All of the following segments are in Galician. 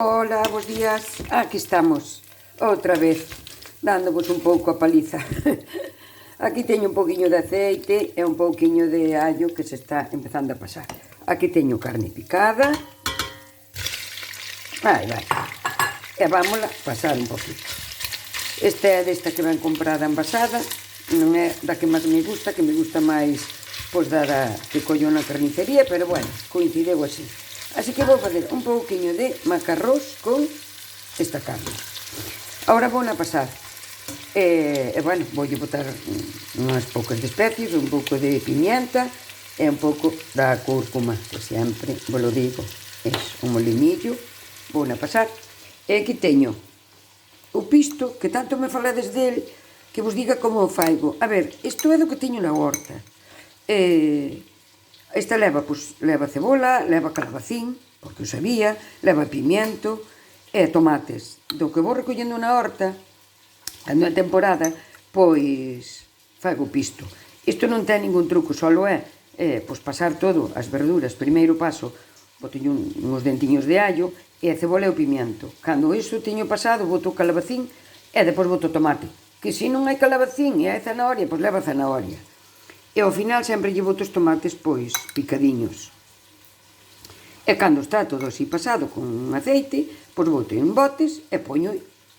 Hola, bons días. Aquí estamos, outra vez, dándovos un pouco a paliza. Aquí teño un pouquiño de aceite e un pouquiño de allo que se está empezando a pasar. Aquí teño carne picada. Vai. E vámola pasar un poquito. Esta é desta que ven comprada envasada. Non é da que máis me gusta máis pois da que collo na carnicería, pero bueno, coincideu así. Así que vou facer un pouquiño de macarrós con esta carne. Ahora vou a pasar. Bueno, voulle botar unhas poucas de especies, un pouco de pimienta e un pouco da cúrcuma, que sempre vos lo digo. É un molinillo, vou a pasar. E aquí teño o pisto, que tanto me falades del, que vos diga como o faigo. A ver, isto é do que teño na horta. Esta leva cebola, leva calabacín, porque o sabía, leva pimiento e tomates. Do que vou recollendo na horta, cando é temporada, pois fago pisto. Isto non ten ningún truco, só é pois pasar todo as verduras. Primeiro paso, boteño uns dentiños de allo e a cebola e o pimiento. Cando iso teño pasado, boto o calabacín e depois boto o tomate. Que se non hai calabacín e hai zanahoria, pois leva zanahoria. E ao final sempre lle boto os tomates pois picadiños. E cando está todo así pasado con aceite, pois boto en botes e poño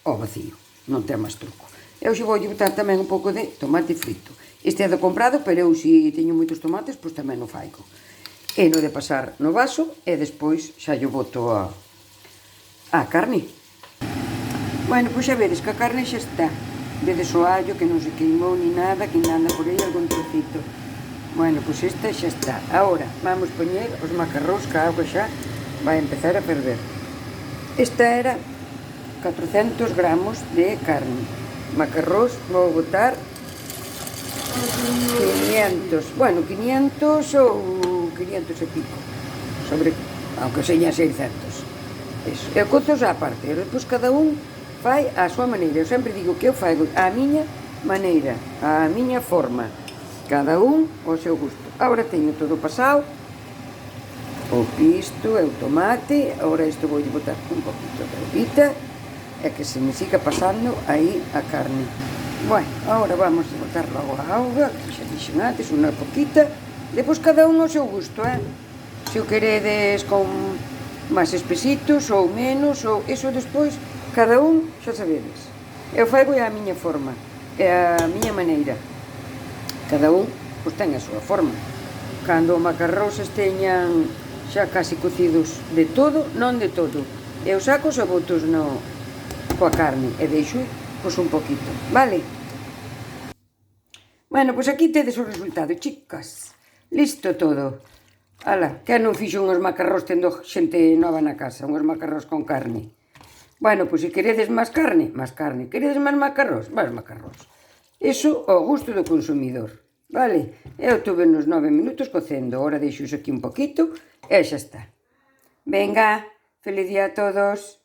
ao vacío. Non ten máis truco. E hoxe vou botar tamén un pouco de tomate frito. Este é do comprado, pero eu se teño moitos tomates, pois tamén o faigo. E no de pasar no vaso e despois xa lle boto a carne. Bueno, pois xa vedes que a carne xa está. Vedes o allo que non se queimou ni nada, que anda por aí algún trocito. Bueno, pois esta xa está. Ahora vamos poñer os macarrós, que a auga xa vai empezar a ferver. Esta era 400 gramos de carne. Macarrós vou botar 500, bueno, 500 ou 500 e pico, sobre, aunque seña 600. Eso. E cozos á parte, e depois cada un fai a súa maneira. Eu sempre digo que eu faigo a miña maneira, a miña forma, cada un ao seu gusto. Agora teño todo pasado, o pisto e o tomate. Agora isto vou botar un poquito de aguita e que se me siga pasando aí a carne. Bueno, agora vamos a botar logo a auga, que xa dixen antes, unha poquita. Depois cada un ao seu gusto, se o queredes con máis espesitos ou menos, ou iso despois cada un xa sabedes. Eu faigo a miña forma, é a miña maneira. Cada un pois ten a súa forma. Cando os macarrós esteñan xa casi cocidos de todo, non de todo, eu saco os abotos coa carne e deixo pois un poquito, vale? Bueno, pois aquí tedes o resultado, chicas. Listo todo. Ala, que non fixo unhos macarrós tendo xente nova na casa, unhos macarrós con carne. Bueno, pois se queredes máis carne, máis carne. Queredes máis macarrós, máis macarrós. Iso ao gusto do consumidor, vale? Eu tuve uns 9 minutos cocendo, agora deixo iso aquí un poquito e xa está. Venga, feliz día a todos.